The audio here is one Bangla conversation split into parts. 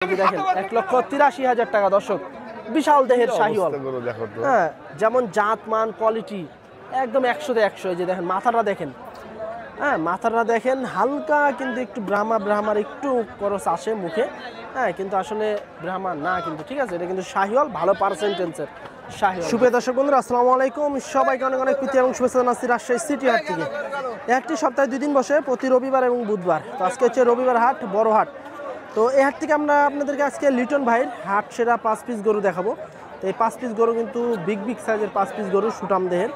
দেখেন 1,83,000 টাকা দর্শক, বিশাল দেহের শাহিওয়াল। হ্যাঁ, যেমন জাত মান কোয়ালিটি একদম 100-তে 100। এই যে দেখেন মাথাটা দেখেন, হ্যাঁ মাথাটা দেখেন হালকা কিন্তু একটু ব্রাহ্মার একটু করস আসে মুখে, হ্যাঁ কিন্তু আসলে ব্রাহ্মা না কিন্তু, ঠিক আছে, এটা কিন্তু শাহিওয়াল, ভালো পার্সেন্টেন্সের শাহিওয়াল। সুপ্রিয় দর্শক বন্ধুরা, আসসালামু আলাইকুম, সবাইকে অনেক অনেক প্রীতি এবং শুভেচ্ছা জানাচ্ছি রাজশাহী সিটি হাট থেকে। একটি সপ্তাহে 2 দিন বসে, প্রতি রবিবার এবং বুধবার। তো আজকে হচ্ছে রবিবার হাট, বড় হাট। তো এই হাট থেকে আমরা আপনাদেরকে আজকে লিটন ভাইয়ের হাট সেরা 5 পিস গরু দেখাবো। তো এই 5 পিস গরু কিন্তু বিগ সাইজের 5 পিস গরু, সুটাম দেহের,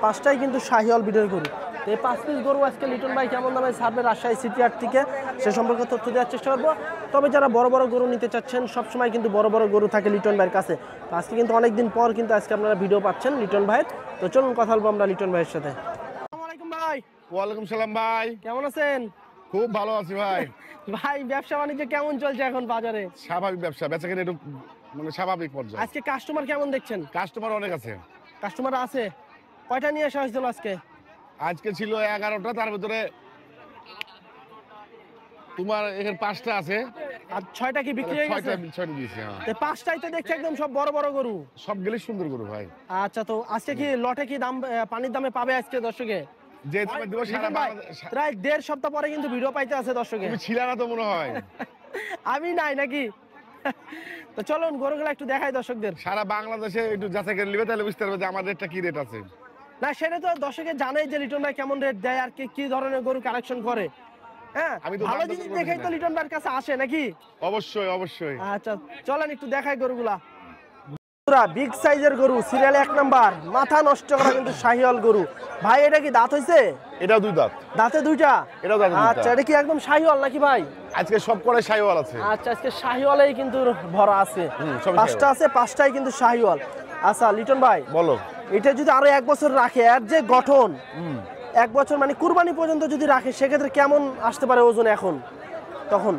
5টাই কিন্তু শাহিওয়াল বিডের গরু। তো এই 5 পিস গরু আজকে লিটন ভাই কেমন দামে ছাড়বে রাজশাহী সিটি হাট থেকে, সে সম্পর্কে তথ্য দেওয়ার চেষ্টা করবো। তবে যারা বড় বড় গরু নিতে চাচ্ছেন, সবসময় কিন্তু বড় বড় গরু থাকে লিটন ভাইয়ের কাছে। তো আজকে কিন্তু অনেকদিন পর কিন্তু আজকে আপনারা ভিডিও পাচ্ছেন লিটন ভাইয়ের। তো চলুন কথা বলবো আমরা লিটন ভাইয়ের সাথে। আসসালামু আলাইকুম ভাই। ওয়ালাইকুম সালাম ভাই, কেমন আছেন? খুব ভালো আছি ভাই। ভাই ব্যবসা বাণিজ্য কেমন চলছে এখন বাজারে? স্বাভাবিক ব্যবসা, বেচা কিনা একটু মানে স্বাভাবিক পর্যায়ে। আজকে কাস্টমার কেমন দেখছেন? কাস্টমার অনেক আছে। কাস্টমার আছে? কয়টা নিয়ে আসা হয়েছিল আজকে? আজকে ছিল 11টা, তার ভিতরে তোমার এখানে 5টা আছে, আর 6টা কি বিক্রি হয়ে গেছে? 6টা দিয়েছি। হ্যাঁ, তো 5টাই তো দেখছি একদম সব বড় বড় গরু। সবগুলি সুন্দর গরু ভাই। আচ্ছা, তো আজকে কি লটে কি দাম পানির দামে পাবে আজকে দর্শকে? যে তোমার দিব সারা বাংলাদেশ। প্রায় 1.5 সপ্তাহ পরে কিন্তু ভিডিও পাইতে আছে দর্শকে। তুমি ছিল না তো মনে হয়। আমি নাই নাকি? তো চলুন গরুগুলো একটু দেখাই দর্শকদের। সারা বাংলাদেশে একটু যাচাই করে নিবে, তাহলে বুঝতে পারবে যে আমার রেটটা কি রেট আছে। না সেটা তো দর্শকে জানাই যে লিটন ভাই কেমন রেট দেয় আর কি ধরনের গরু কালেকশন করে। হ্যাঁ, আমি তো ভালো জিনিস দেখেই তো লিটন ভাইয়ের কাছে আসে নাকি? অবশ্যই অবশ্যই। আচ্ছা চলেন একটু দেখাই গরুগুলা। পুরা বিগ সাইজের গরু, সিরিয়াল 1 নাম্বার, মাথা নষ্ট করা কিন্তু শাহিওয়াল গরু। ভাই এটা কি দাঁত হইছে? এটাও 2 দাঁত। দাঁতে 2টা? এটাও দাঁতে 2টা। আচ্ছা, এটা কি একদম শাহিওয়াল নাকি ভাই? আজকে সব করে শাহিওয়াল আছে। আচ্ছা, আজকে শাহিওয়ালেই কিন্তু ভরা আছে। 5টা আছে, 5টাই কিন্তু শাহিওয়াল। আচ্ছা লিটন ভাই বলো, এটা যদি আরো 1 বছর রাখে, আর যে গঠন 1 বছর মানে কুরবানি পর্যন্ত যদি রাখে, সেক্ষেত্রে কেমন আসতে পারে ওজন এখন তখন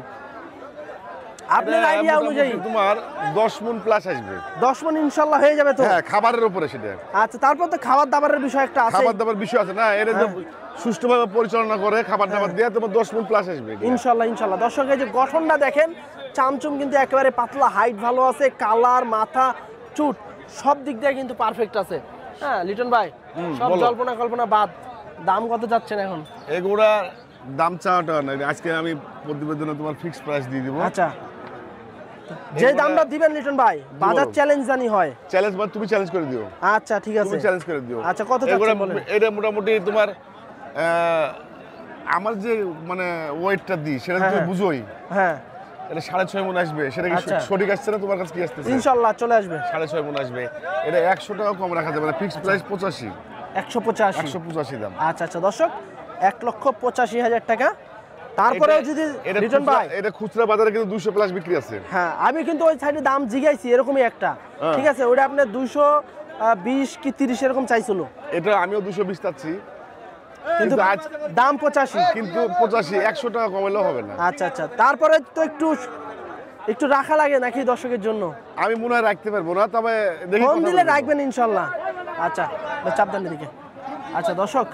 আপনার আইডিয়া অনুযায়ী? তোমার 10 মণ প্লাস আসবে। 10 মণ ইনশাআল্লাহ হয়ে যাবে তো? হ্যাঁ, খাবারের উপরে সেটা। আচ্ছা, তারপর তো খাবার দাবারের বিষয় একটা আছে। খাবার দাবার বিষয় আছে না, এর যে সুষ্ঠুভাবে পরিচালনা করে খাবার দাবার দিয়ে তোমার 10 মণ প্লাস আসবে ইনশাআল্লাহ। দর্শক এই যে গঠনটা দেখেন, চামচুম কিন্তু একেবারে পাতলা, হাইট ভালো আছে, কালার, মাথা, চুট সব দিক দিয়ে কিন্তু পারফেক্ট আছে। হ্যাঁ লিটন ভাই, সব জল্পনা কল্পনা বাদ, দাম কত যাচ্ছেন এখন? এগুলা দাম চাওয়াটা না, আজকে আমি প্রতিবেদনে তোমার ফিক্সড প্রাইস দিয়ে দিব। আচ্ছা, যে দামটা দিবেন লিটন ভাই, বাজার চ্যালেঞ্জ জানি হয়। চ্যালেঞ্জ মানে তুমি চ্যালেঞ্জ করে দিও। আচ্ছা ঠিক আছে, তুমি চ্যালেঞ্জ করে দিও। আচ্ছা কত চাচ্ছেন বলেন? এটা মোটামুটি তোমার আমার যে মানে ওয়েটটা দিই সেটা তুমি বুঝোই। হ্যাঁ, এটা 6.5 মণ আসবে, সেটা কি সঠিক আসছে না তোমার কাছে? কি আসছে? ইনশাআল্লাহ চলে আসবে। 6.5 মণ আসবে। এটা 100 টাকা কম রাখা যাবে না, ফিক্সড প্রাইস 85। 185 দাম। আচ্ছা দর্শক, 1,85,000 টাকা। তারপরেও যদি লিটন ভাই, এটা খুচরা বাজারে কিন্তু 200 প্লাস বিক্রি আছে। হ্যাঁ, আমি কিন্তু ওই সাইডে দাম জিগাইছি এরকমই একটা, ঠিক আছে, ওটা আপনি 220 কি 30 এরকম চাইছিল। এটা আমিও 220 চাচ্ছি, কিন্তু আজ দাম 85, কিন্তু 85 100 টাকা কমাইলেও হবে না। আচ্ছা, তারপরে তো একটু রাখা লাগে নাকি দর্শকের জন্য? আমি মনে হয় রাখতে পারবো না, তবে দেখি ফোন দিলে রাখবেন ইনশাআল্লাহ। আচ্ছা, চাপদান দিকে। আচ্ছা দর্শক,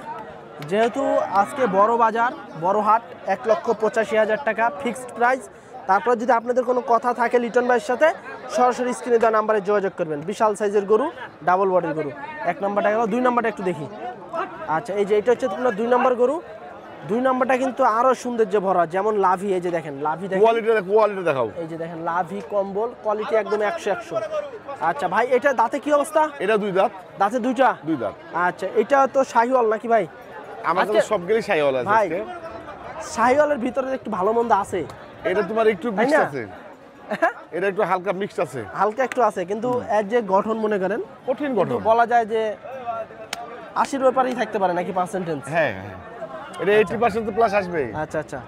যেহেতু আজকে বড় বাজার, বড় হাট, 1,85,000 টাকা ফিক্সড প্রাইস। তারপর যদি আপনাদের কোনো কথা থাকে লিটন ভাইয়ের সাথে, সরাসরি স্ক্রিনে দেওয়া নাম্বারে যোগাযোগ করবেন। বিশাল সাইজের গরু, ডাবল বডির গরু। 1 নাম্বারটা গেল, 2 নাম্বারটা একটু দেখি। আচ্ছা, এই যে এটা হচ্ছে তোমার 2 নাম্বার গরু। 2 নাম্বারটা কিন্তু আরো সৌন্দর্য ভরা, যেমন লাভি, এই যে দেখেন লাভি, কোয়ালিটি দেখাও। এই যে দেখেন লাভি, কম্বল কোয়ালিটি একদম 100। আচ্ছা ভাই, এটা দাঁতে কি অবস্থা? এটা 2 দাঁত। দাঁতে 2টা? 2 দাঁত। আচ্ছা, এটা তো শাহিওয়াল নাকি ভাই? আমার কাছে সবগুলি শাহিওয়াল আছে। ভাই শাহিওয়ালের ভিতরে একটু ভালো মন্দ আছে। এটা তোমার একটু মিক্স আছে। এটা একটু হালকা মিক্স আছে, হালকা একটু আছে, কিন্তু এর যে গঠন মনে করেন কঠিন গঠন, বলা যায় যে 80-র ব্যাপারেই থাকতে পারে নাকি পার্সেন্টেজ? হ্যাঁ, এটা 80% প্লাস আসবে। আচ্ছা,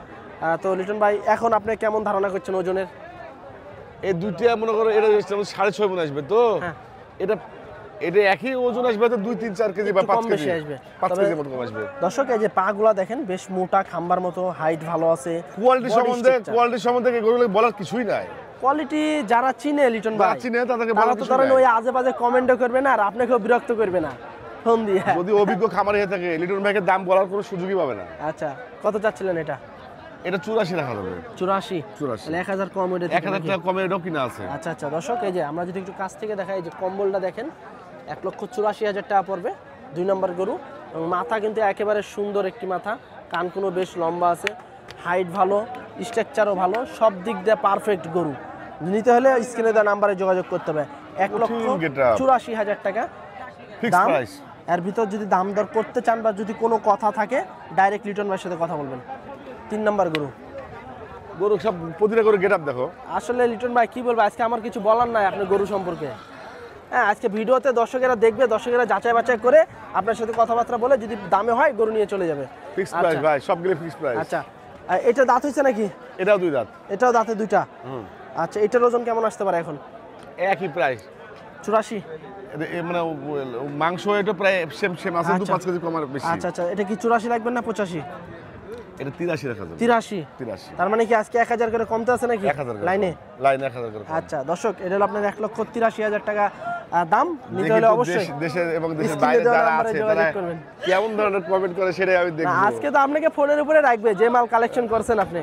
তো লিটন ভাই এখন আপনি কেমন ধারণা করছেন ওজনের? এই দুইটা মনে করো এটা 6.5 মণ আসবে, তো এটা একই ওজন আসবে, তো 2-3-4 কেজি বা 5 কেজি আসবে, 5 কেজি মতো কম আসবে। দর্শক এই যে পাগুলা দেখেন, বেশ মোটা, খাম্বার মতো, হাইট ভালো আছে। কোয়ালিটি সম্বন্ধে গরুগুলো বলার কিছুই নাই। কোয়ালিটি যারা চিনে লিটন ভাই, তাদেরকে তারা তো ধরেন ওই আজে বাজে কমেন্টও করবে না, আর আপনাকেও বিরক্ত করবে না ফোন দিয়ে। যদি অভিজ্ঞ খামারি হয়ে থাকে, লিটন ভাইকে দাম বলার কোনো সুযোগই পাবে না। আচ্ছা, কত চাচ্ছিলেন এটা? এটা 84 রাখা যাবে। 84, 84 তাহলে 1000 কম, এটা 1000 টাকা কমে এটাও কিনা আছে। আচ্ছা আচ্ছা দর্শক, এই যে আমরা যদি একটু কাছ থেকে দেখাই, এই যে কম্বলটা দেখেন 1,84,000 টাকা পড়বে, 2 নম্বর গরু। এবং মাথা কিন্তু একেবারে সুন্দর একটি মাথা, কানকুনো বেশ লম্বা আছে, হাইট ভালো, স্ট্রাকচারও ভালো, সব দিক দিয়ে পারফেক্ট গরু। নিতে হলে স্ক্রিনে দেওয়া নাম্বারে যোগাযোগ করতে হবে। 1,84,000 টাকা ফিক্স দাম। প্রাইস। এর ভিতর যদি দাম দর করতে চান বা যদি কোনো কথা থাকে ডাইরেক্ট লিটন ভাইয়ের সাথে কথা বলবেন। 3 নম্বর গরু। গরু সব প্রতিটা গরু গেটআপ দেখো। আসলে লিটন ভাই কি বলবো, আজকে আমার কিছু বলার নাই আপনার গরু সম্পর্কে। হ্যাঁ, আজকে ভিডিওতে দর্শকেরা দেখবে, দর্শকেরা যাচাই বাছাই করে আপনার সাথে কথাবার্তা বলে যদি দামে হয় গরু নিয়ে চলে যাবে। ফিক্স প্রাইস ভাই, সবগুলো ফিক্স প্রাইস। আচ্ছা, এটা দাঁত হয়েছে নাকি? এটাও 2 দাঁত। এটাও দাঁতে 2টা। আচ্ছা, এটার ওজন কেমন আসতে পারে এখন? একই প্রাইস 84। মানে মাংস এটা প্রায় সেম আছে, 2-5 কেজি কম আর বেশি। আচ্ছা আচ্ছা, এটা কি 84 লাগবে না 85? এটা 83 রাখা যাবে। 83। তার মানে কি আজকে 1000 করে কমতে আছে নাকি 1000 লাইনে? 1000 করে। আচ্ছা দর্শক, এটা হলো আপনার 1,83,000 টাকা দাম। নিতে হলে অবশ্যই দেশে এবং দেশের বাইরে যারা আছে তারা কেমন ধরনের কমেন্ট করে সেটাই আমি দেখব। আজকে তো আপনাকে ফোনের উপরে রাখবে, যে মাল কালেকশন করছেন আপনি,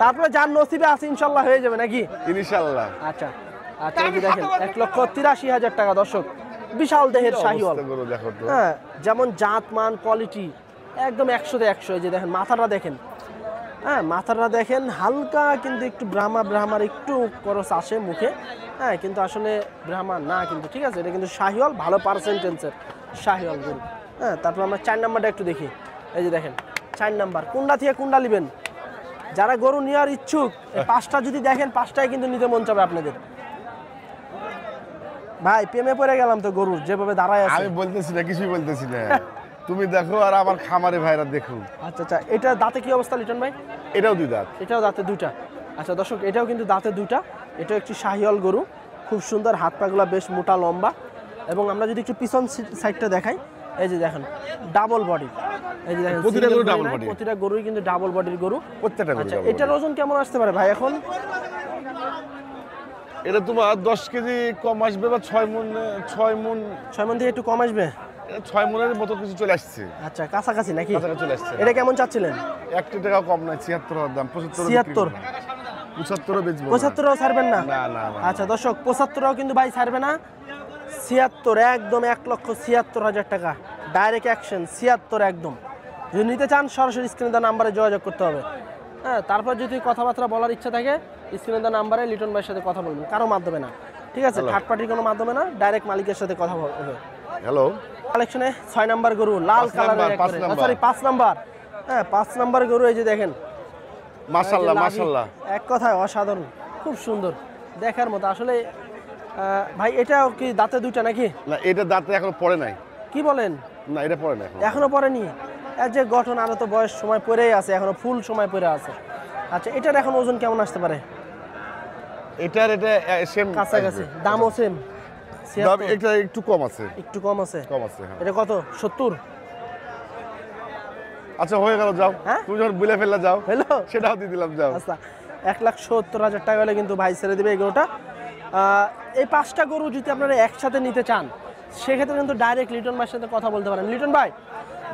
তারপরে যার নসিবে আছে ইনশাআল্লাহ হয়ে যাবে নাকি? ইনশাআল্লাহ। আচ্ছা আচ্ছা, এই যে দেখেন 1,83,000 টাকা দর্শক, বিশাল দেহের শাহিওয়াল। হ্যাঁ, যেমন জাত মান কোয়ালিটি একদম 100-তে 100। এই যে দেখেন মাথাটা দেখেন, হ্যাঁ মাথাটা দেখেন, হালকা কিন্তু একটু ব্রাহ্মার একটু করস আসে মুখে, হ্যাঁ কিন্তু আসলে ব্রাহ্মা না কিন্তু, ঠিক আছে, এটা কিন্তু শাহিওয়াল, ভালো পার্সেন্টেন্সের শাহিওয়াল গরু। হ্যাঁ, তারপর আমরা 4 নাম্বারটা একটু দেখি। এই যে দেখেন 4 নাম্বার, কোনটা থেকে কোনটা নেবেন? যারা গরু নেওয়ার ইচ্ছুক, এই 5টা যদি দেখেন 5টাই কিন্তু নিতে মন চাবে আপনাদের। ভাই প্রেমে পড়ে গেলাম তো গরুর, যেভাবে দাঁড়ায় আছে। আমি বলতেছি না, কিছুই বলতেছি না, তুমি দেখো আর আমার খামারে ভাইরা দেখো। আচ্ছা আচ্ছা, এটা দাঁতে কি অবস্থা লিটন ভাই? এটাও 2 দাঁত। এটাও দাঁতে 2টা। আচ্ছা দর্শক, এটাও কিন্তু দাঁতে 2টা। এটাও একটি শাহিওয়াল গরু, খুব সুন্দর, হাত পাগুলা বেশ মোটা লম্বা। এবং আমরা যদি একটু পিছন সাইডটা দেখাই, এই যে দেখেন ডাবল বডি, এই যে দেখেন প্রতিটা গরু ডাবল বডি, প্রতিটা গরুই কিন্তু ডাবল বডির গরু, প্রত্যেকটা গরু। আচ্ছা, এটার ওজন কেমন আসতে পারে ভাই এখন? এটা তোমার 10 কেজি কম আসবে, বা 6 মণ থেকে একটু কম আসবে। 6 মণের মতো কিছু চলে আসছে। আচ্ছা, কাছাকাছি নাকি? কাছাকাছি চলে আসছে। এটা কেমন চাচ্ছিলেন? 1 টাকাও কম নাই, 76 দাম। 76, 75 বেচবো। 75ও ছাড়বেন না? না না। আচ্ছা দর্শক, 75ও কিন্তু ভাই ছাড়বে না। 76, একদম 1,76,000 টাকা ডাইরেক্ট অ্যাকশন। 76 একদম। যদি নিতে চান সরাসরি স্ক্রিনে দেওয়া নাম্বারে যোগাযোগ করতে হবে। হ্যাঁ, তারপর যদি কথাবার্তা বলার ইচ্ছা থাকে স্ক্রিনে দেওয়া নাম্বারে লিটন ভাইয়ের সাথে কথা বলবেন, কারো মাধ্যমে না, ঠিক আছে? থার্ড পার্টির কোনো মাধ্যমে না, ডাইরেক্ট মালিকের সাথে কথা বলবে। হ্যালো, কালেকশনে 6 নাম্বার গরু, লাল কালারের, সরি 5 নাম্বার। হ্যাঁ, 5 নাম্বার গরু, এই যে দেখেন মাশাআল্লাহ মাশাআল্লাহ, এক কথায় অসাধারণ, খুব সুন্দর দেখার মতো আসলে। ভাই এটাও কি দাঁতে 2টা নাকি? না, এটা দাঁতে এখনো পড়ে নাই। কি বলেন? না, এটা পড়ে নাই, এখনো পড়েনি। এর যে গঠন, আরো তো বয়স সময় পড়েই আছে, এখনো ফুল সময় পড়ে আছে। আচ্ছা, এটার এখন ওজন কেমন আসতে পারে? এটা সেম কাছাকাছি, দামও সেম। দাম এটা একটু কম আছে। একটু কম আছে? হ্যাঁ। এটা কত? 70? আচ্ছা, হয়ে গেল, যাও। হ্যাঁ, তুমি যখন বলে ফেললা যাও, হ্যালো, সেটাও দিয়ে দিলাম, যাও। আচ্ছা, 1,70,000 টাকা হলে কিন্তু ভাই ছেড়ে দেবে এই গরুটা। এই 5টা গরু যদি আপনারা একসাথে নিতে চান সেক্ষেত্রে কিন্তু ডাইরেক্ট লিটন ভাইয়ের সাথে কথা বলতে পারেন। লিটন ভাই,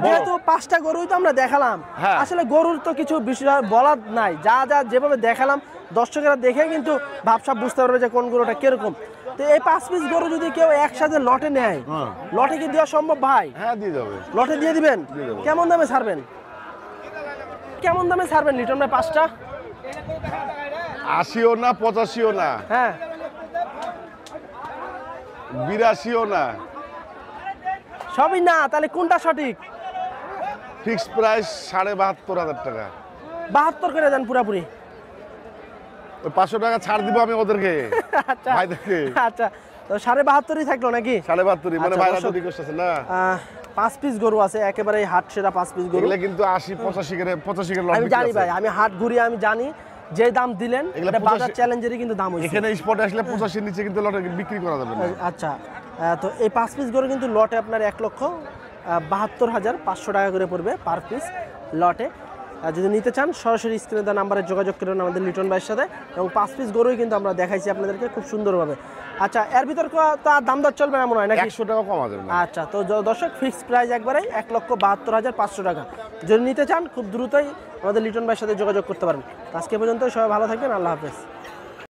যেহেতু 5টা গরুই তো আমরা দেখালাম, আসলে গরুর তো কিছু বিষয় বলার নাই, যা যেভাবে দেখালাম দর্শকেরা দেখে কিন্তু ভাবসাব বুঝতে পারবে যে কোন গরুটা কিরকম। তো এই 5 পিস গরু যদি কেউ একসাথে লটে নেয়, লটে কি দেওয়া সম্ভব ভাই? হ্যাঁ, দিয়ে দেবে। লটে দিয়ে দিবেন? কেমন দামে ছাড়বেন? লিটন ভাই 5টা? 80ও না, 85ও না, হ্যাঁ, 82ও না, সবই না, তাহলে কোনটা সঠিক? ফিক্স প্রাইস 72,500 টাকা। 72 করে দেন পুরাপুরি। ওই 500 টাকা ছাড় দিব আমি ওদেরকে। আচ্ছা ভাইদেরকে। আচ্ছা, তো 72.5 থাকলো নাকি? 72.5, মানে আচ্ছা, ভাইরা দর্শক, তো রিকোয়েস্ট আছে না। 5 পিস গরু আছে, একেবারে হাট সেরা 5 পিস গরু। এগুলা কিন্তু 80-85 করে লট আমি জানি ভাই, আমি হাট ঘুরি, আমি জানি যে দাম দিলেন এটা বাজার চ্যালেঞ্জেরই কিন্তু দাম হইছে। এখানে স্পটে আসলে 85 নিচে কিন্তু লটে বিক্রি করা যাবে না। আচ্ছা, তো এই 5 পিস গরু কিন্তু লটে আপনার 1,72,500 টাকা করে পড়বে পার পিস লটে। আর যদি নিতে চান সরাসরি স্ক্রিনে দেওয়া নাম্বারে যোগাযোগ করুন আমাদের লিটন ভাইয়ের সাথে। এবং 5 পিস গরুই কিন্তু আমরা দেখাইছি আপনাদেরকে খুব সুন্দরভাবে। আচ্ছা, এর ভিতর তো আর দাম দর চলবে না মনে হয় নাকি? 100 টাকা কমা যাবে না। আচ্ছা, তো দর্শক ফিক্সড প্রাইস একবারেই 1,72,500 টাকা। যদি নিতে চান খুব দ্রুতই আমাদের লিটন ভাইয়ের সাথে যোগাযোগ করতে পারেন। আজকে পর্যন্ত সবাই ভালো থাকবেন, আল্লাহ হাফেজ।